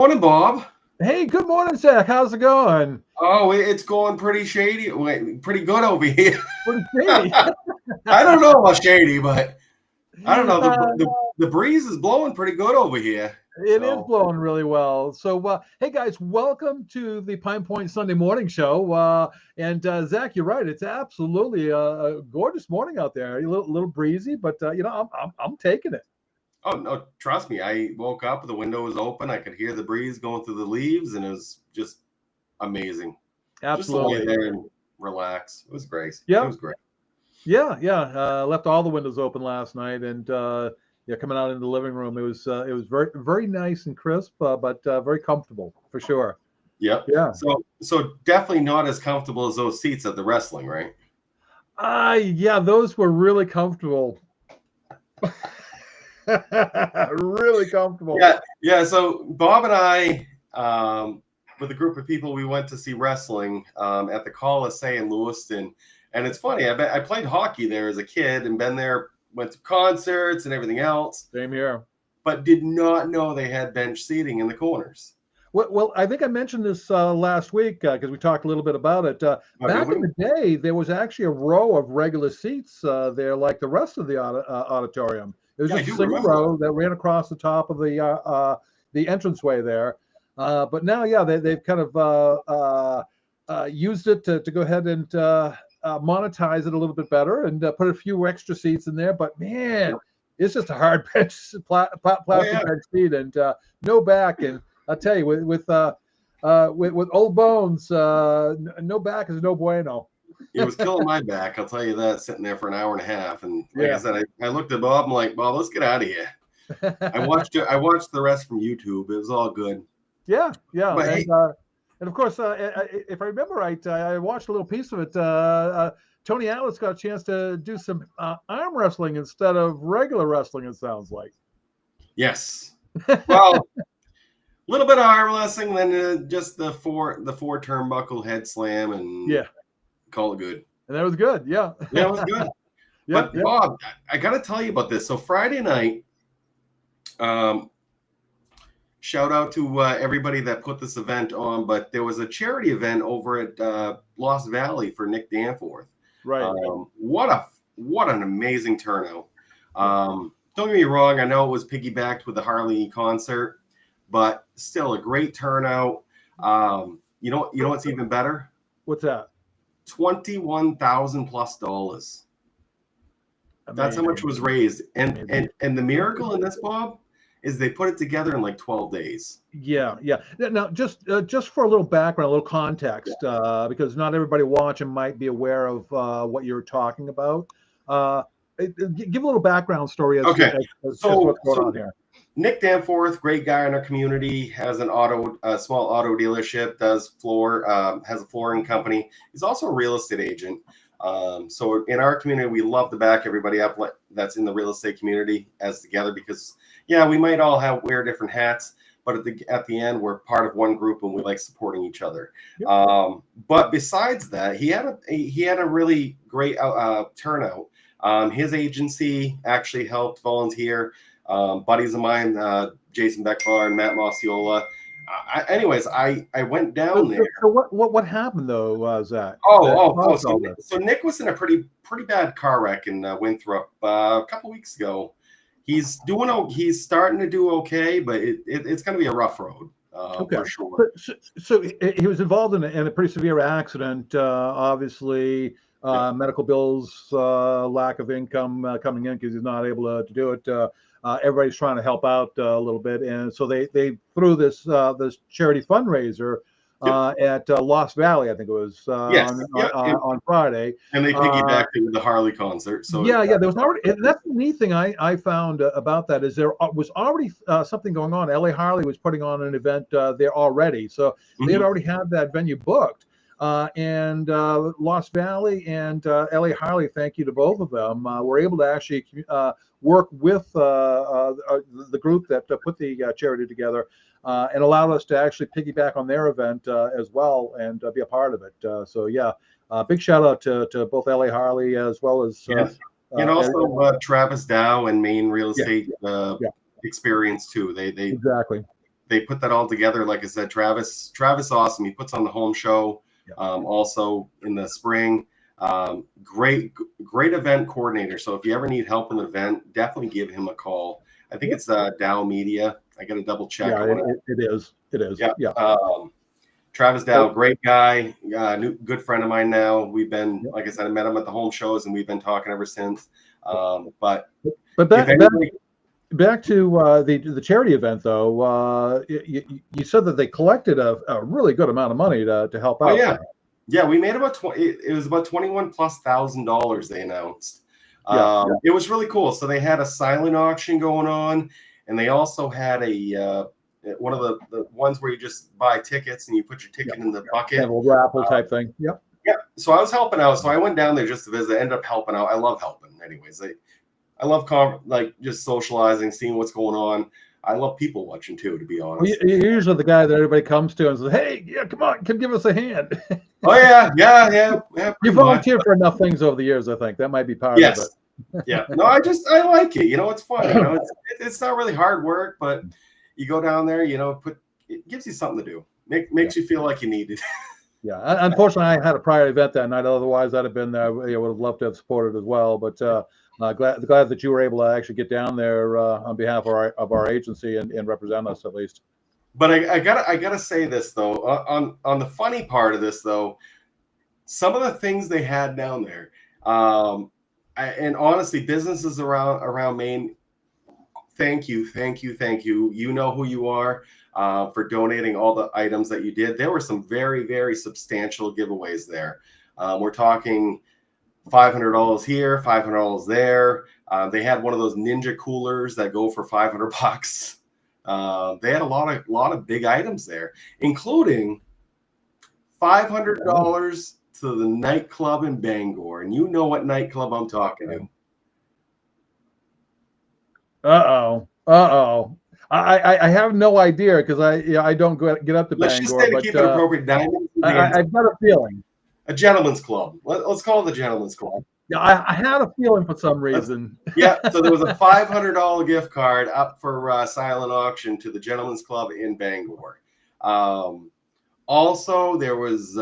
Morning, Bob. Hey, good morning, Zach. How's it going? Oh, it's going pretty shady, pretty good over here. Pretty shady. I don't know about shady, but I don't know. Uh, The breeze is blowing pretty good over here. it is So, blowing really well. So, hey guys, welcome to the PinePoint Sunday Morning Show. And Zach, you're right. It's absolutely a gorgeous morning out there. A little breezy, but I'm taking it. oh no, trust me. I woke up, the window was open. I could hear the breeze going through the leaves, and it was just amazing. Just to lay Absolutely. there and relax. It was great. It Yeah, was great. yeah. Left all the windows open last night, and yeah, coming out in the living room, it was very nice and crisp, but very comfortable for sure. Yep. Yeah. So definitely not as comfortable as those seats at the wrestling, right? Yeah, those were really comfortable. Really comfortable. Yeah. So Bob and I, with a group of people, we went to see wrestling at the Coliseum in Lewiston, and it's funny. I played hockey there as a kid and been there, went to concerts and everything else, Same here. but did not know they had bench seating in the corners. Well, I think I mentioned this last week because we talked a little bit about it. Back in the day, there was actually a row of regular seats there, like the rest of the auditorium. It was just a single row that ran across the top of the entranceway there. But now, yeah, they've kind of used it to go ahead and monetize it a little bit better and put a few extra seats in there. But man, it's just a hard plastic bench seat and no back. And I'll tell you, with old bones, no back is no bueno. It was killing my back. I'll tell you that, sitting there for an hour and a half. And like I said, I looked at Bob. I'm like, Bob, let's get out of here. I watched the rest from YouTube. It was all good. Yeah. But And of course, if I remember right, I watched a little piece of it. Tony Atlas got a chance to do some arm wrestling instead of regular wrestling, it sounds like. Yes. Well, a little bit of arm wrestling, then just the four turnbuckle head slam, and call it good. And that was good. Yeah. Yeah, it was good. But Bob, I got to tell you about this. So Friday night, shout out to everybody that put this event on, but there was a charity event over at Lost Valley for Nick Danforth. Right. What an amazing turnout. Don't get me wrong. I know it was piggybacked with the Harley concert, but still a great turnout. You know what's even better? What's that? $21,000+. That's how much was raised. And the miracle in this, Bob, is they put it together in like 12 days. Yeah. Now, just for a little background, a little context, because not everybody watching might be aware of what you're talking about. Give a little background story as to what's going on here. Nick Danforth, great guy in our community, has a small auto dealership, has a flooring company. He's also a real estate agent. So in our community, we love to back everybody up that's in the real estate community as together, because we might all wear different hats, but at the end, we're part of one group and we like supporting each other. Yep. But besides that, he had a really great turnout. His agency actually helped volunteer. Buddies of mine, Jason Beckbar and Matt Mosciola. I went down there. So what happened though, Zach? So Nick was in a pretty bad car wreck in Winthrop a couple weeks ago. He's starting to do okay, but it's going to be a rough road for sure. So he was involved in a pretty severe accident. Obviously, medical bills, lack of income coming in because he's not able to do it. Everybody's trying to help out a little bit, and so they threw this charity fundraiser at Lost Valley, I think it was on Friday, and they piggybacked it with the Harley concert. So there was already. And that's the neat thing I found about that is there was already something going on. LA Harley was putting on an event there already, so they had already had that venue booked. And Lost Valley and LA Harley, thank you to both of them, were able to actually work with the group that put the charity together and allowed us to actually piggyback on their event as well and be a part of it. Big shout out to both LA Harley as well as and also Travis Dow and Maine Real Estate Experience too. They exactly. they put that all together. Like I said, Travis awesome. He puts on the home show also in the spring. Great event coordinator. So if you ever need help in an event, definitely give him a call. I think it's Dow Media. I got to double check. Yeah, it is. Yeah. Travis Dow, great guy, good friend of mine now. We've been, like I said, I met him at the home shows, and we've been talking ever since. But back to the charity event, though, you said that they collected a really good amount of money to help out. Oh, yeah, we made about it was about $21,000+ they announced. It was really cool. So they had a silent auction going on, and they also had one of the ones where you just buy tickets and you put your ticket in the bucket. Kind of a raffle type thing. Yeah. So I was helping out. So I went down there just to visit. I ended up helping out. I love helping anyways. I love just socializing, seeing what's going on. I love people watching too, to be honest. Well, you're usually the guy that everybody comes to and says, "Hey, come on, come give us a hand." Oh yeah. You volunteered for enough things over the years. I think that might be part of it. Yeah. No, I like it. It's fun. It's not really hard work, but you go down there, it gives you something to do. Makes you feel like you need it. Yeah. Unfortunately, I had a prior event that night. Otherwise, I'd have been there. I would have loved to have supported as well. But glad that you were able to actually get down there on behalf of our agency and represent us at least. But I gotta say this though. On the funny part of this though, some of the things they had down there, and honestly, businesses around Maine, thank you. You know who you are for donating all the items that you did. There were some very, very substantial giveaways there. We're talking $500 here, $500 there. They had one of those ninja coolers that go for $500. They had a lot of big items there, including $500 to the nightclub in Bangor, and you know what nightclub I'm talking to. I have no idea because I don't get up to Let's Bangor. Just say to keep it appropriate. I've got a feeling. A gentleman's club. Let's call it the gentleman's club. Yeah, I had a feeling for some reason. So there was a $500 gift card up for silent auction to the gentleman's club in Bangor. Also, there was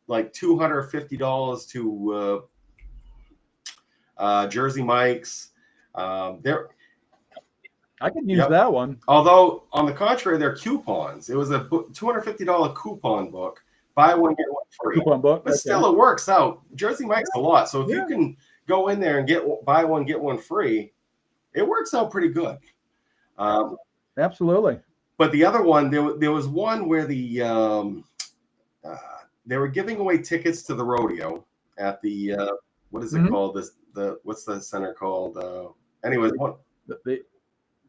like $250 to Jersey Mike's. I could use that one. Although, on the contrary, they're coupons. It was a $250 coupon book. Buy one, get one free. Coupon book. But still, it works out. Jersey Mike's a lot. So if you can go in there and buy one, get one free, it works out pretty good. Absolutely. But the other one, there was one where they were giving away tickets to the rodeo at the what is it called? What's the center called? Anyways,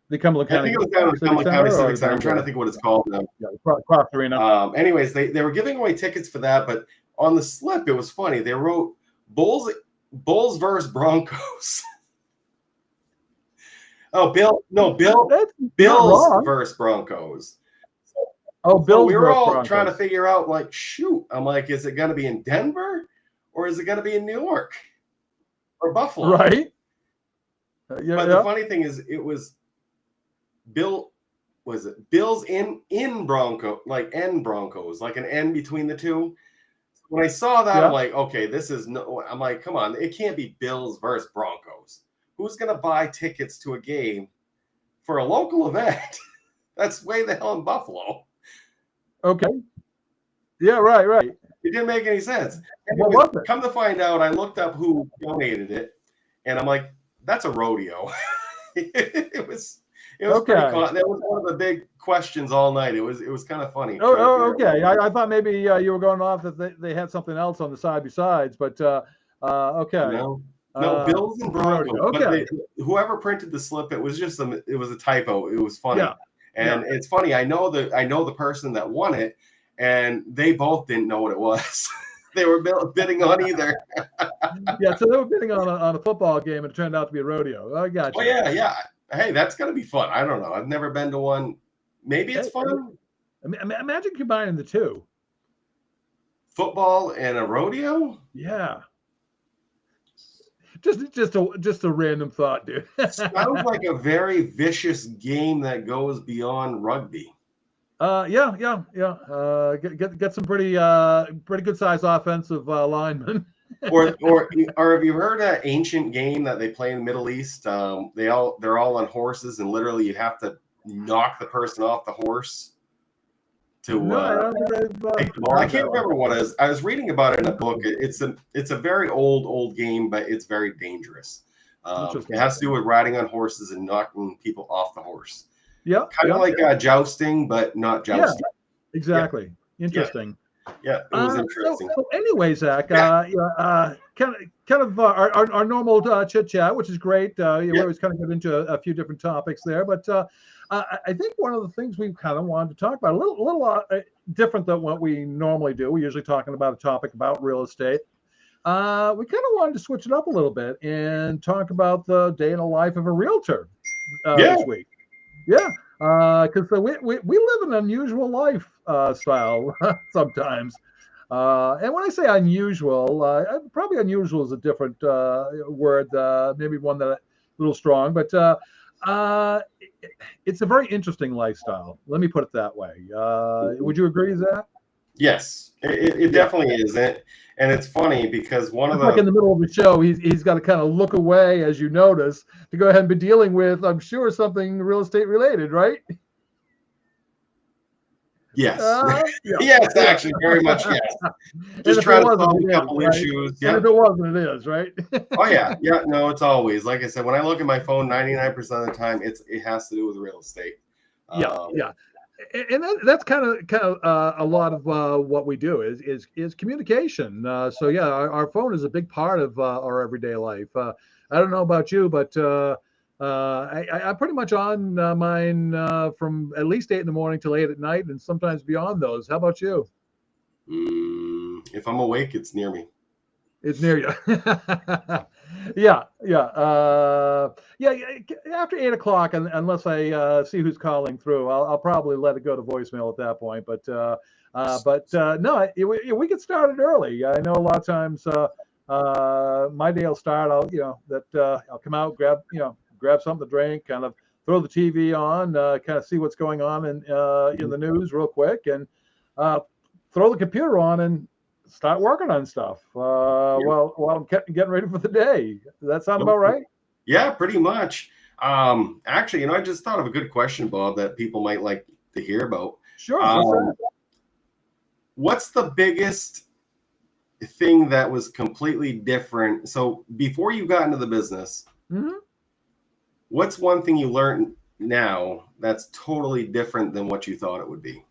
the Cumberland County. I think it was down at the Cumberland County Civic Center. I'm trying to think what it's called now. Cross Arena. Anyways, they were giving away tickets for that, but on the slip, it was funny. They wrote Bulls versus Broncos. Bills versus Broncos. Bills. So we were all trying to figure out, like, shoot. I'm like, is it going to be in Denver or is it going to be in New York or Buffalo? Right. But the funny thing is, it was Bills in Bronco, like N Broncos, like an N between the two. When I saw that, I'm like, okay, I'm like, come on, it can't be Bills versus Broncos. Who's going to buy tickets to a game for a local event? That's way the hell in Buffalo. Okay. Yeah, right. It didn't make any sense. Anyway, come to find out, I looked up who donated it, and I'm like, that's a rodeo. It was okay. That was one of the big questions all night. It was kind of funny. Okay. I thought maybe you were going off that they had something else on the side besides, but okay. No, Bills and Broncos. Okay. But whoever printed the slip, it was a typo. It was funny. Yeah. And it's funny. I know the person that won it, and they both didn't know what it was. They were bidding on either. So they were bidding on a football game, and it turned out to be a rodeo. I got you. Oh yeah. Hey, that's gonna be fun. I don't know. I've never been to one. Maybe it's fun. Imagine combining the two. Football and a rodeo. Yeah. Just a random thought, dude. Sounds like a very vicious game that goes beyond rugby. Yeah. Get some pretty good size offensive linemen. or have you heard an ancient game that they play in the Middle East? They're all on horses, and literally you have to knock the person off the horse to. No, I don't think I've I heard can't that remember what it is. I was reading about it in a book. It's a very old game, but it's very dangerous. It has to do with riding on horses and knocking people off the horse. Yeah, kind of like jousting, but not jousting. Yeah, exactly. Yeah. Interesting. Yeah, it was interesting. So anyway, Zach, kind of our normal chit chat, which is great. We always kind of get into a few different topics there, but I think one of the things we kind of wanted to talk about a little different than what we normally do. We're usually talking about a topic about real estate. We kind of wanted to switch it up a little bit and talk about the day in the life of a realtor this week. Yeah, because we live an unusual lifestyle sometimes. And when I say unusual, probably unusual is a different word, maybe one that a little strong, but it's a very interesting lifestyle. Let me put it that way. Would you agree, Zach? Yes, it definitely is. And it's funny because like in the middle of the show, he's got to kind of look away, as you notice, to go ahead and be dealing with, I'm sure, something real estate related, right? Yes. Yes, actually, very much yes. Just trying to solve a couple issues. Yeah. And if it wasn't, it is, right? Oh, yeah. Yeah, no, it's always. Like I said, when I look at my phone, 99% of the time, it has to do with real estate. Yeah. And that's kind of a lot of what we do is communication. So yeah, our phone is a big part of our everyday life. I don't know about you, but I'm pretty much on mine from at least 8 in the morning till 8 at night, and sometimes beyond those. How about you? If I'm awake, it's near me. It's near you. Yeah. After 8 o'clock, unless I see who's calling through, I'll probably let it go to voicemail at that point. But no, we get started early. I know a lot of times my day will start. I'll come out, grab something to drink, kind of throw the TV on, kind of see what's going on in the news real quick, and throw the computer on and start working on stuff while I'm getting ready for the day. Does that sound about right? Yeah, pretty much. Actually, I just thought of a good question, Bob, that people might like to hear about. Sure. What's the biggest thing that was completely different? So before you got into the business, what's one thing you learned now that's totally different than what you thought it would be?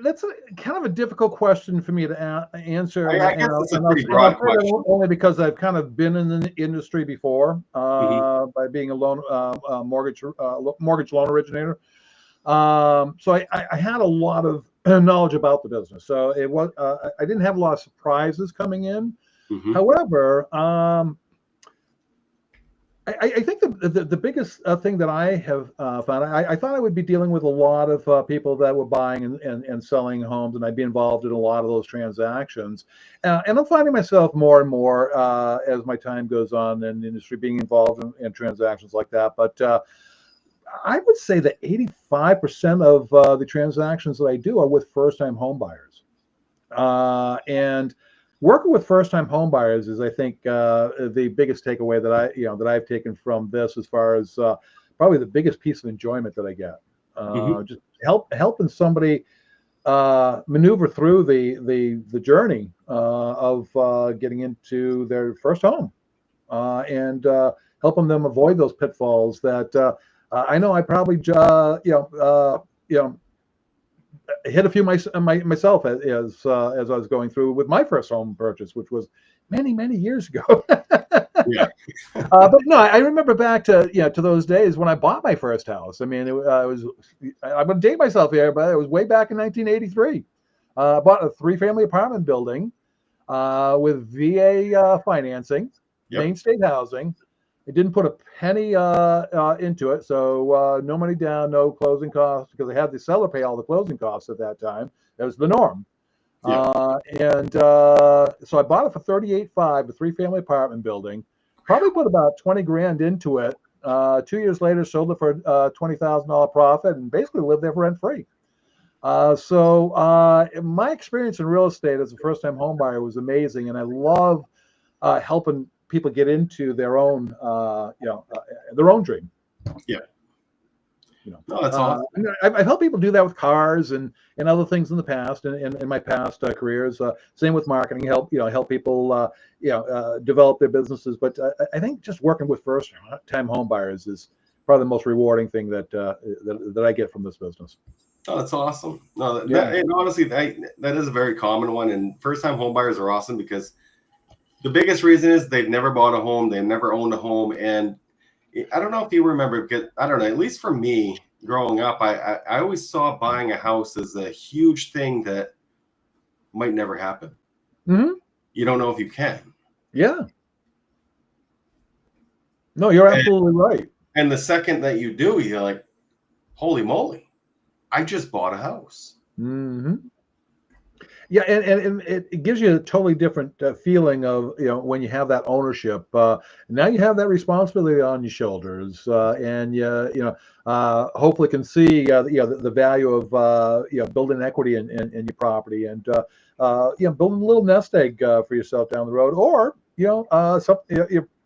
That's kind of a difficult question for me to answer. I guess it's a pretty broad question. Only because I've kind of been in the industry before by being a mortgage loan originator. So I had a lot of knowledge about the business. So it was I didn't have a lot of surprises coming in. However, I think the biggest thing that I have found, I thought I would be dealing with a lot of people that were buying and selling homes, and I'd be involved in a lot of those transactions. And I'm finding myself more and more as my time goes on in the industry being involved in transactions like that. But I would say that 85% of the transactions that I do are with first-time home buyers. And working with first-time home buyers is, I think, the biggest takeaway that I've taken from this, as far as probably the biggest piece of enjoyment that I get. Just helping somebody maneuver through the journey of getting into their first home, and helping them avoid those pitfalls that I know I probably hit a few myself as I was going through with my first home purchase, which was many years ago. But no, I remember back to those days when I bought my first house. I mean, I'm going to date myself here, but it was way back in 1983. I bought a 3-family apartment building with VA financing, Main State Housing. I didn't put a penny into it, so no money down, no closing costs, because I had the seller pay all the closing costs at that time. That was the norm. And so I bought it for $38,500, a 3-family apartment building. Probably put about 20 grand into it 2 years later, sold it for $20,000 profit, and basically lived there for rent free. My experience in real estate as a first-time home buyer was amazing, and I love helping people get into their own, their own dream. Yeah. No, that's awesome. I've helped people do that with cars and other things in the past, in my past careers. Same with marketing, help people develop their businesses. But I think just working with first-time home buyers is probably the most rewarding thing that I get from this business. Oh, that's awesome. No, and honestly, that is a very common one. And first-time home buyers are awesome because the biggest reason is they've never bought a home, they've never owned a home, and I don't know if you remember, because I don't know, at least for me growing up, I always saw buying a house as a huge thing that might never happen. Mm-hmm. You don't know if you can. Yeah. No, you're absolutely right. And the second that you do, you're like, holy moly, I just bought a house. Mm-hmm. Yeah, and it gives you a totally different feeling of, when you have that ownership. Now you have that responsibility on your shoulders, and hopefully can see the value of building equity in your property, and building a little nest egg for yourself down the road, or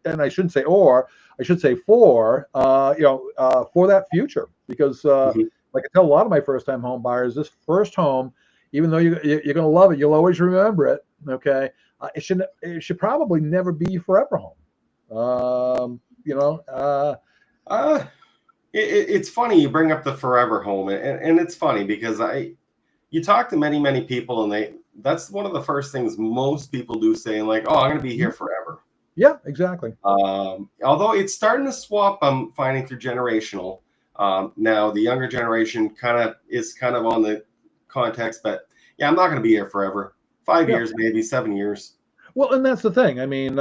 and I shouldn't say or, I should say for that future, because like I tell a lot of my first-time home buyers, this first home, even though you're going to love it, you'll always remember it. Okay, it should probably never be your forever home. It's funny you bring up the forever home, and it's funny because you talk to many people, and that's one of the first things most people do, saying like, "Oh, I'm going to be here forever." Yeah, exactly. Although it's starting to swap, I'm finding through generational. Now the younger generation is kind of on the context, but yeah, I'm not going to be here forever. 5 years, maybe 7 years. Well, and that's the thing. I mean,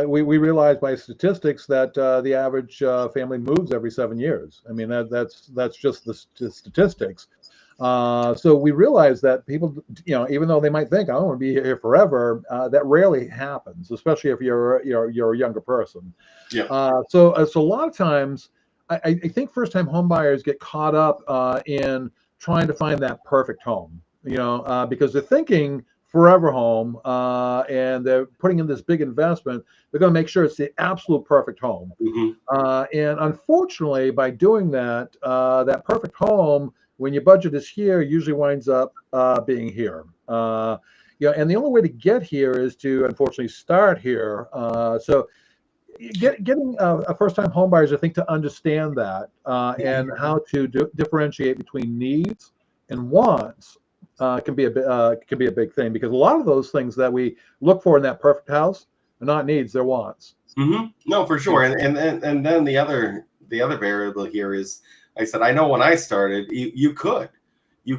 we realize by statistics that the average family moves every 7 years. I mean, that's just the statistics. So we realize that people, even though they might think, I don't want to be here forever, that rarely happens, especially if you're a younger person. Yeah. So a lot of times, I think first-time home buyers get caught up in trying to find that perfect home, because they're thinking forever home, and they're putting in this big investment. They're going to make sure it's the absolute perfect home. Mm-hmm. And unfortunately, by doing that, that perfect home, when your budget is here, usually winds up being here. And the only way to get here is to, unfortunately, start here. So getting a first-time home buyers, I think, to understand that and how to differentiate between needs and wants can be a big thing, because a lot of those things that we look for in that perfect house are not needs, they're wants. Mm-hmm. No, for sure. And then the other variable here is, like I said, I know when I started, you could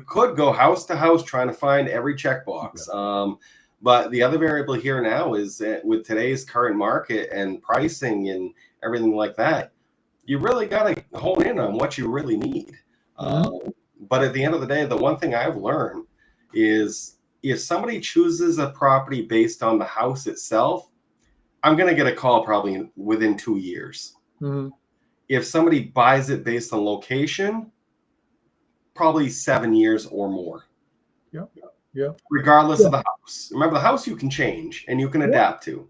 go house to house trying to find every checkbox. Yeah. But the other variable here now is that with today's current market and pricing and everything like that, you really got to hone in on what you really need. Mm-hmm. But at the end of the day, the one thing I've learned is if somebody chooses a property based on the house itself, I'm going to get a call probably within 2 years. Mm-hmm. If somebody buys it based on location, probably 7 years or more. Yeah. Regardless of the house. Remember, the house you can change and you can adapt to.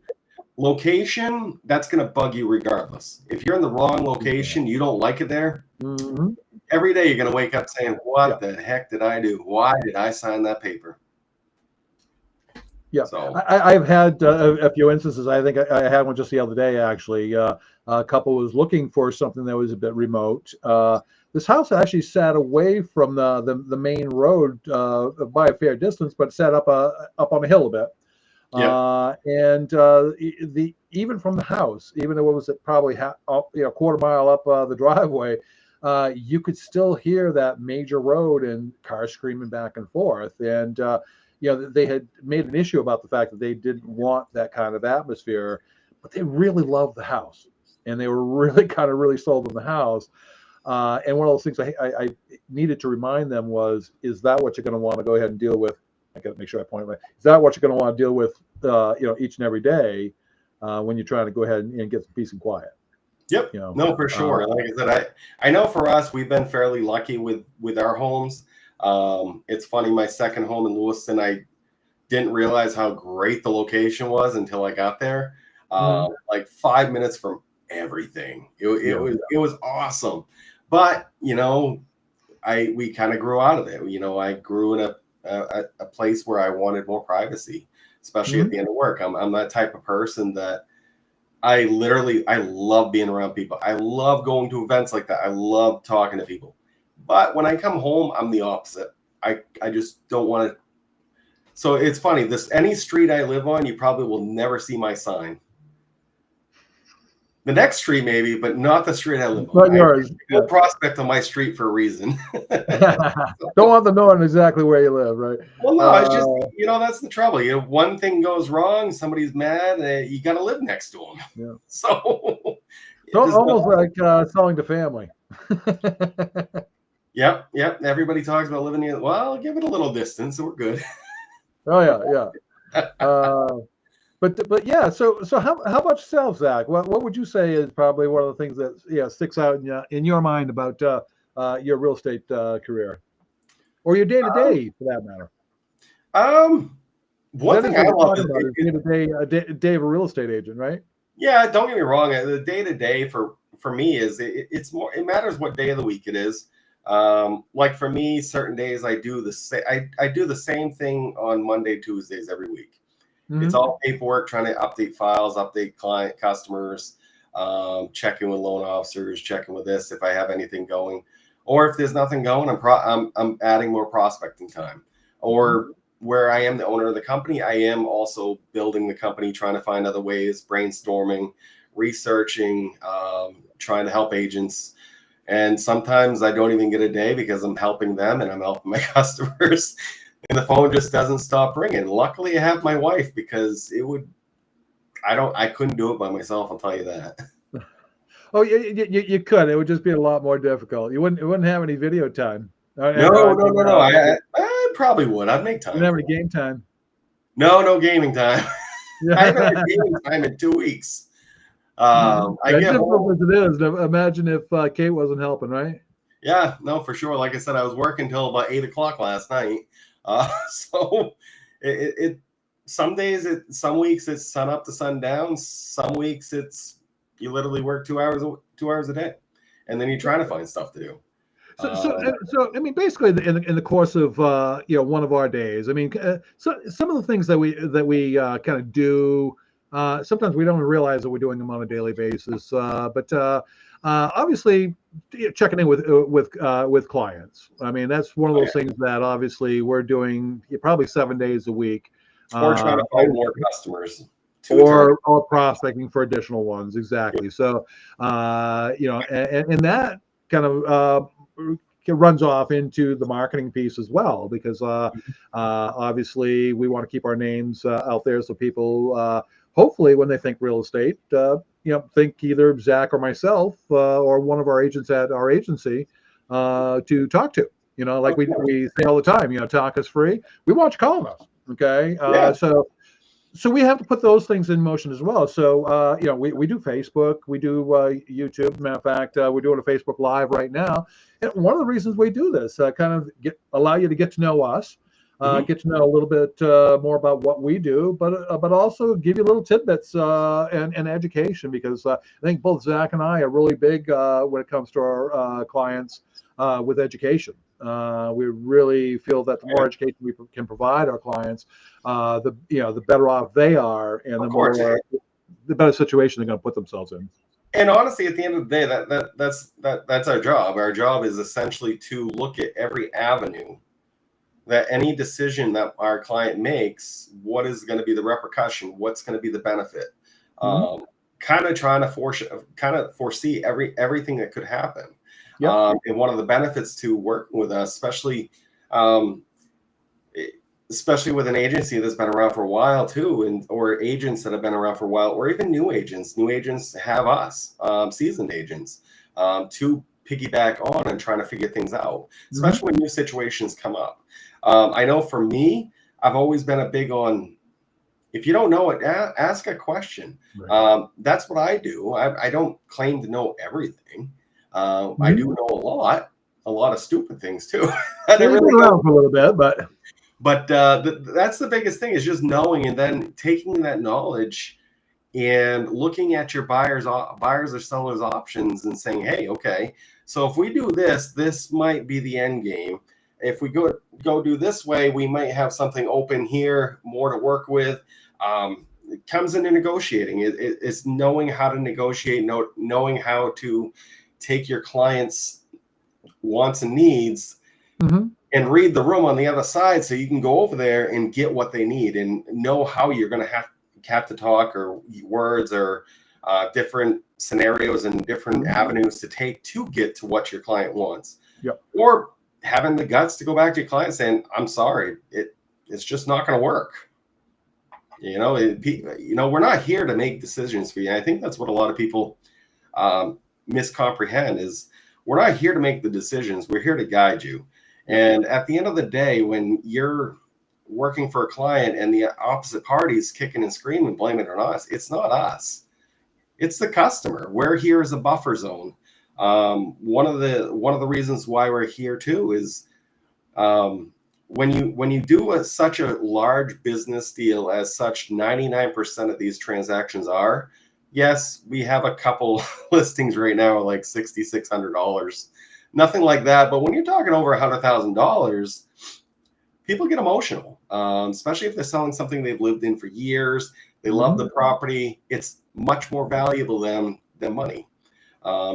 Location, that's going to bug you regardless. If you're in the wrong location, you don't like it there. Mm-hmm. Every day you're going to wake up saying, what the heck did I do? Why did I sign that paper? Yeah, so I've had a few instances. I think I had one just the other day, actually. A couple was looking for something that was a bit remote. This house actually sat away from the main road by a fair distance, but sat up on a hill a bit. Yeah. And even from the house, even though it was probably quarter mile up the driveway, you could still hear that major road and cars screaming back and forth. And they had made an issue about the fact that they didn't want that kind of atmosphere, but they really loved the house, and they were really sold on the house. And one of those things I needed to remind them was, is that what you're going to want to go ahead and deal with? I got to make sure I point right. Is that what you're going to want to deal with, each and every day when you're trying to go ahead and get some peace and quiet? Yep. No, for sure. Like I said, I know for us, we've been fairly lucky with our homes. It's funny, my second home in Lewiston, I didn't realize how great the location was until I got there. Like 5 minutes from everything. It was awesome. But we kind of grew out of it. I grew in a place where I wanted more privacy, especially at the end of work. I'm that type of person that I love being around people. I love going to events like that. I love talking to people. But when I come home, I'm the opposite. I just don't want to. So it's funny. Any street I live on, you probably will never see my sign. The next street maybe, but not the street I live on. Not yours. No prospect on my street for a reason. Don't want them knowing exactly where you live, right? Well, no, it's just that's the trouble. One thing goes wrong, somebody's mad, you got to live next to them. Yeah. So almost like selling to family. Yep. Everybody talks about living in. Well, give it a little distance, so we're good. Oh yeah. But yeah. So how about yourself, Zach? What would you say is probably one of the things that sticks out in your mind about your real estate career, or your day to day for that matter? One thing I love is day of a real estate agent, right? Yeah, don't get me wrong. The day to day for me is it's more. It matters what day of the week it is. Like for me, certain days I do I do the same thing on Monday, Tuesdays every week. It's all paperwork, trying to update files, update customers, checking with loan officers, checking with this if I have anything going, or if there's nothing going, I'm adding more prospecting time. Or where I am the owner of the company, I am also building the company, trying to find other ways, brainstorming, researching, trying to help agents. And sometimes I don't even get a day because I'm helping them and I'm helping my customers. And the phone just doesn't stop ringing. Luckily, I have my wife because I couldn't do it by myself. I'll tell you that. Oh, you could. It would just be a lot more difficult. You wouldn't have any video time. No. I probably would. I'd make time. You wouldn't have any game time. No gaming time. I haven't had gaming time in 2 weeks. I get home. As it is. Imagine if Kate wasn't helping, right? Yeah, no, for sure. Like I said, I was working until about 8:00 last night. So some days, some weeks it's sun up to sundown. Some weeks you literally work 2 hours a day, and then you're trying to find stuff to do. So I mean, basically, in the course of one of our days, I mean, so some of the things that we kind of do, sometimes we don't realize that we're doing them on a daily basis. But obviously, checking in with clients. I mean, that's one of those things that obviously we're doing probably 7 days a week. Or trying to find more customers. Or prospecting for additional ones. Exactly. So, and that kind of runs off into the marketing piece as well, because obviously we want to keep our names out there so people hopefully when they think real estate, think either Zach or myself or one of our agents at our agency to talk to. Like we say all the time, talk is free. We want you calling us. Okay. So we have to put those things in motion as well. So, we do Facebook, we do YouTube. Matter of fact, we're doing a Facebook Live right now. And one of the reasons we do this, kind of allow you to get to know us, get to know a little bit more about what we do, but also give you little tidbits and education, because I think both Zach and I are really big when it comes to our clients with education. We really feel that the more education we can provide our clients, the better off they are, and the better situation they're going to put themselves in. And honestly, at the end of the day, that's our job. Our job is essentially to look at every avenue that any decision that our client makes, what is going to be the repercussion, what's going to be the benefit. Kind of trying to foresee everything that could happen. Yep. And one of the benefits to working with us, especially with an agency that's been around for a while too, or agents that have been around for a while, or even new agents have us, seasoned agents, to piggyback on and trying to figure things out, especially when new situations come up. I know for me, I've always been a big on If you don't know it, ask a question. Right. That's what I do. I don't claim to know everything. I Mhm. do know a lot of stupid things too. Yeah, you've been around for a little bit, but that's the biggest thing is just knowing and then taking that knowledge and looking at your buyers or sellers options and saying, hey, okay, so if we do this, this might be the end game. If we go do this way, we might have something open here, more to work with. It comes into negotiating. It's knowing how to negotiate, knowing how to take your clients' wants and needs mm-hmm. and read the room on the other side so you can go over there and get what they need and know how you're going to have to talk or words or different scenarios and different avenues to take to get to what your client wants. Yep. Or having the guts to go back to your client saying, I'm sorry, it's just not going to work. We're not here to make decisions for you. I think that's what a lot of people miscomprehend is we're not here to make the decisions. We're here to guide you. And at the end of the day, when you're working for a client and the opposite party is kicking and screaming, blaming it on us, it's not us. It's the customer. We're here as a buffer zone. One of the reasons why we're here too is when you do such a large business deal as such, 99% of these transactions are. Yes, we have a couple listings right now like $6,600. Nothing like that. But when you're talking over $100,000, people get emotional, especially if they're selling something they've lived in for years. They love the property. It's much more valuable than money.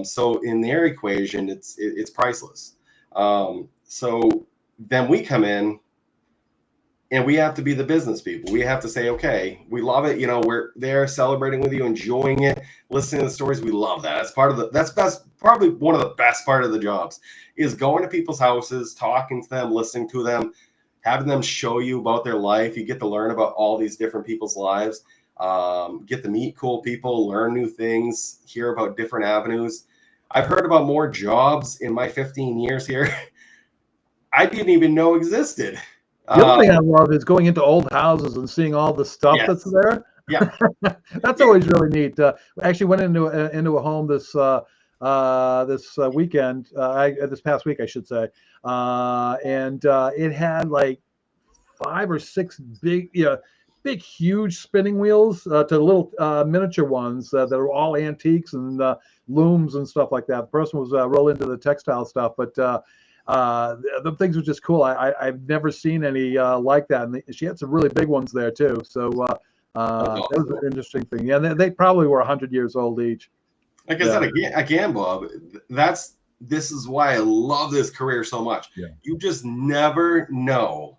So in their equation, it's priceless. So then we come in and we have to be the business people. We have to say, okay, we love it. We're there celebrating with you, enjoying it, listening to the stories. We love that. Probably one of the best part of the jobs is going to people's houses, talking to them, listening to them, having them show you about their life. You get to learn about all these different people's lives, get to meet cool people, learn new things, hear about different avenues. I've heard about more jobs in my 15 years here I didn't even know existed. The other thing I love is going into old houses and seeing all the stuff that's there. Yeah, that's always really neat. I actually went into a home this weekend, this past week, I should say, and it had like 5 or 6 big, huge spinning wheels to little miniature ones that are all antiques and looms and stuff like that. The person was real into the textile stuff, but the things were just cool. I've never seen any like that, and she had some really big ones there too. So that was an interesting thing. Yeah, they probably were 100 years old each. Like I said again, Bob, this is why I love this career so much. Yeah. You just never know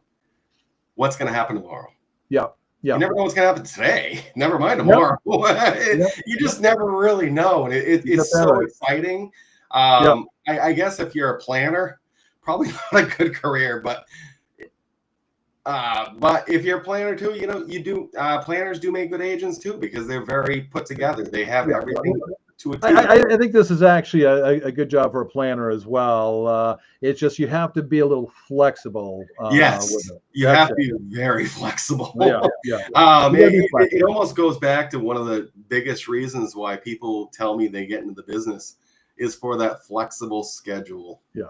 what's going to happen tomorrow. Yeah. Yeah. You never know what's going to happen today. Never mind tomorrow. Yep. You just never really know, and it's so exciting. I guess if you're a planner, probably not a good career, but if you're a planner too, you do planners do make good agents too because they're very put together. They have everything to a T. I think this is actually a good job for a planner as well. It's just you have to be a little flexible. Yes, with it. You have to be very flexible. Yeah. It almost goes back to one of the biggest reasons why people tell me they get into the business is for that flexible schedule. Yeah.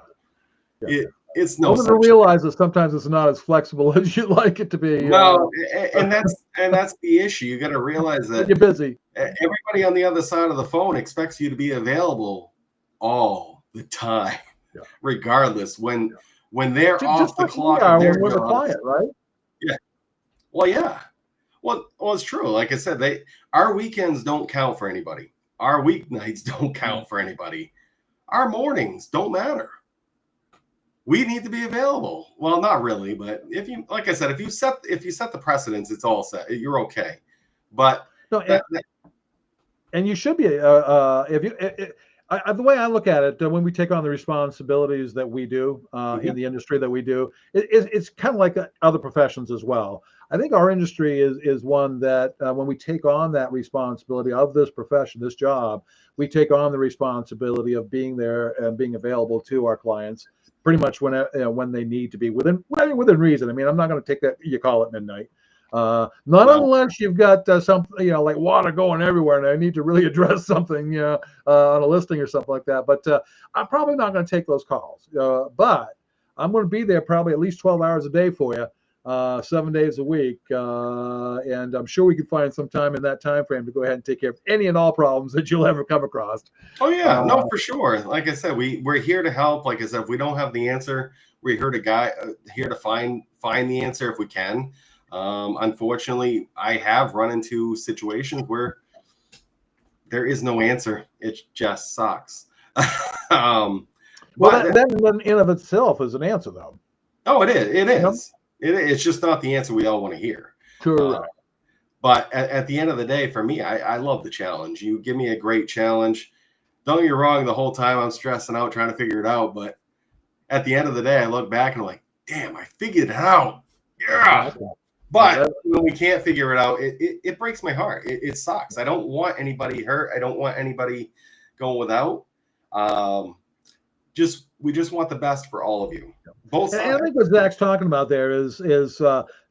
It's no. To realize that sometimes it's not as flexible as you'd like it to be. No, and that's the issue. You got to realize that you're busy. Everybody on the other side of the phone expects you to be available all the time, regardless. When they're off the clock, when we're the client, right? Yeah. Well, yeah. Well, it's true. Like I said, our weekends don't count for anybody. Our weeknights don't count for anybody. Our mornings don't matter. We need to be available. Well, not really, but if you, like I said, if you set the precedence, it's all set. You're okay. But and you should be. The way I look at it, when we take on the responsibilities that we do in the industry that we do, it's kind of like other professions as well. I think our industry is one that when we take on that responsibility of this profession, this job, we take on the responsibility of being there and being available to our clients pretty much when they need to be within reason. I mean, I'm not going to take that you call at midnight, Not No. unless you've got something, like water going everywhere, and I need to really address something, on a listing or something like that. But I'm probably not going to take those calls. But I'm going to be there probably at least 12 hours a day for you, 7 days a week, and I'm sure we can find some time in that time frame to go ahead and take care of any and all problems that you'll ever come across. Oh yeah, no, for sure. Like I said, we're here to help. Like I said, if we don't have the answer, we're here to find the answer if we can. Unfortunately, I have run into situations where there is no answer. It just sucks. Well, that in of itself is an answer, though. Oh, it is. It is. It's just not the answer we all want to hear. Correct. But at the end of the day, for me, I love the challenge. You give me a great challenge. Don't get me wrong, the whole time I'm stressing out trying to figure it out. But at the end of the day, I look back and I'm like, damn, I figured it out. Yeah. But when we can't figure it out, it breaks my heart. It sucks. I don't want anybody hurt. I don't want anybody going without. We just want the best for all of you. Both sides. And I think what Zach's talking about there is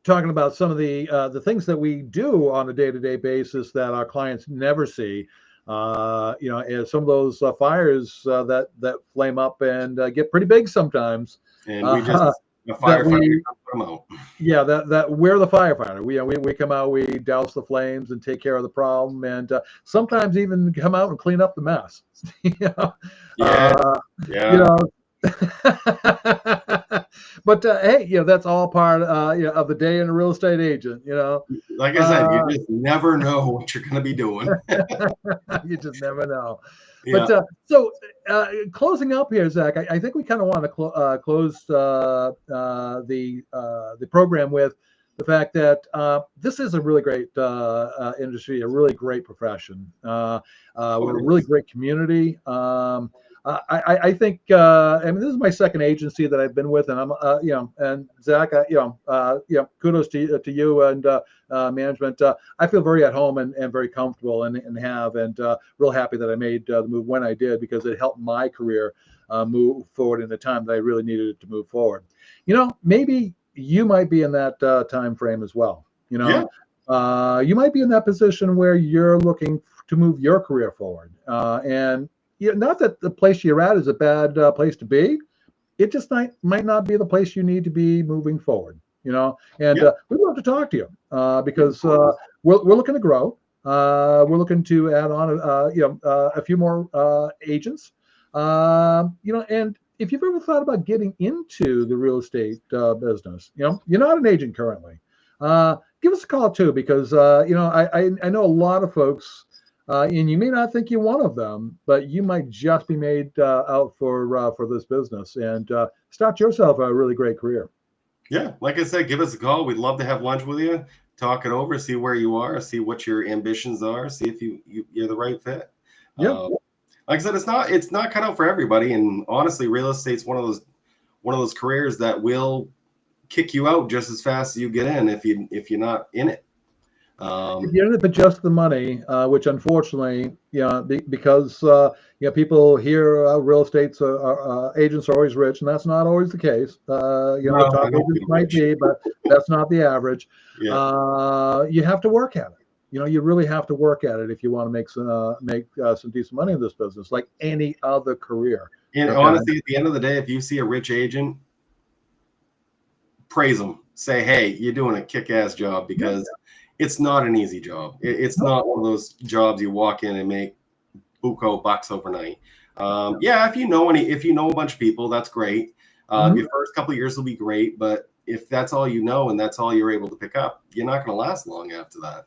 talking about some of the things that we do on a day-to-day basis that our clients never see. And some of those fires that flame up and get pretty big sometimes. And we just the firefighter put them out. Yeah, that we're the firefighter. We come out, we douse the flames and take care of the problem, and sometimes even come out and clean up the mess. But hey, that's all part of the day in a real estate agent. Like I said, you just never know what you're going to be doing. You just never know. Yeah. But so closing up here, Zach, I think we kind of want to close the program with the fact that this is a really great industry, a really great profession. We're a really great community. I think, this is my second agency that I've been with, and I'm, and Zach, kudos to you and management. I feel very at home and very comfortable and real happy that I made the move when I did, because it helped my career move forward in a time that I really needed it to move forward. Maybe you might be in that time frame as well. You might be in that position where you're looking to move your career forward, and not that the place you're at is a bad place to be. It just might not be the place you need to be moving forward, and we'd love to talk to you because we're looking to grow. We're looking to add on, a few more agents, and if you've ever thought about getting into the real estate business, you're not an agent currently, give us a call too, because, I know a lot of folks, and you may not think you're one of them, but you might just be made out for this business and start yourself a really great career. Yeah, like I said, give us a call. We'd love to have lunch with you, talk it over, see where you are, see what your ambitions are, see if you're the right fit. Yeah. Like I said, it's not cut out for everybody, and honestly, real estate's one of those careers that will kick you out just as fast as you get in if you're not in it. If you're in it for just the money, which unfortunately, because people hear real estate agents are always rich, and that's not always the case. Top agents might be, but that's not the average. Yeah. You have to work at it. You really have to work at it if you want to make some decent money in this business, like any other career. And honestly, at the end of the day, if you see a rich agent, praise them. Say, hey, you're doing a kick-ass job, because it's not an easy job. It's not one of those jobs you walk in and make buco bucks overnight. If you know a bunch of people, that's great. Your first couple of years will be great, but if that's all you know and that's all you're able to pick up, you're not going to last long after that.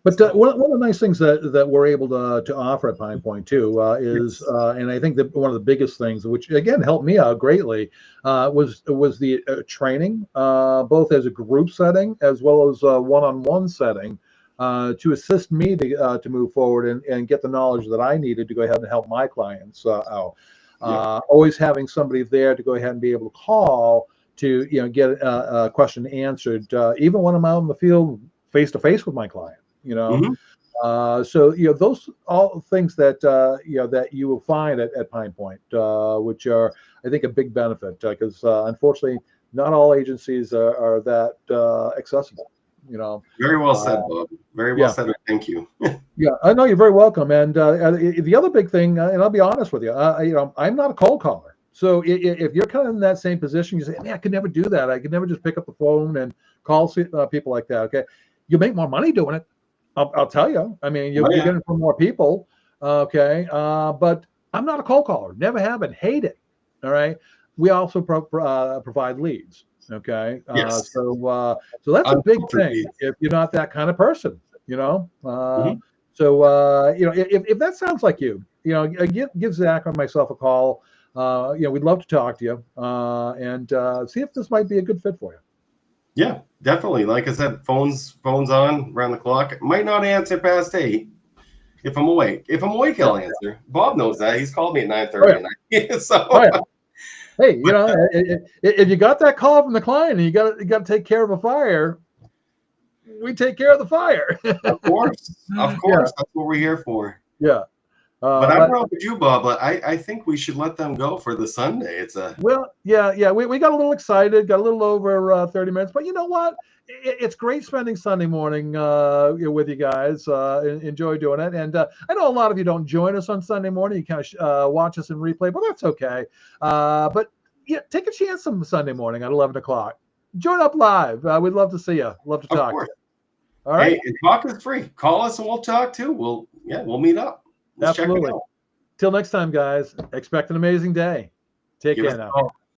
But one of the nice things that we're able to offer at PinePoint too is, and I think that one of the biggest things, which again helped me out greatly, was the training, both as a group setting as well as a one-on-one setting, to assist me to move forward and get the knowledge that I needed to go ahead and help my clients out. Always having somebody there to go ahead and be able to call to get a question answered, even when I'm out in the field face to face with my client. So those all things that that you will find at PinePoint, which are, I think, a big benefit, because unfortunately not all agencies are that accessible. Very well said, Bob. Very well said. Thank you. Yeah, I know, you're very welcome. And the other big thing, and I'll be honest with you, I'm not a cold caller. So if you're kind of in that same position, you say, "Man, I could never do that. I could never just pick up the phone and call people like that." Okay, you make more money doing it. I'll tell you. I mean, you're getting from more people. Okay, but I'm not a cold caller. Never have been. Hate it. All right. We also provide leads. Okay. Yes. So that's a big thing. If you're not that kind of person, So if that sounds like you, give Zach or myself a call. We'd love to talk to you and see if this might be a good fit for you. Yeah, definitely. Like I said, phones on around the clock. Might not answer past 8 if I'm awake. If I'm awake, I'll answer. Bob knows that. He's called me at 9:30 at night. So. Hey, if you got that call from the client and you got to take care of a fire, we take care of the fire. Of course. That's what we're here for. Yeah. But I don't know about you, Bob, but I think we should let them go for the Sunday. We got a little excited, got a little over 30 minutes, but you know what? It's great spending Sunday morning with you guys. Enjoy doing it. And I know a lot of you don't join us on Sunday morning. You kind of watch us in replay, but that's okay. But yeah, take a chance on Sunday morning at 11 o'clock. Join up live. We'd love to see you. Love to talk. All right. Hey, and talk is free. Call us and we'll talk too. We'll meet up. Let's Absolutely. Till next time, guys. Expect an amazing day. Take care now.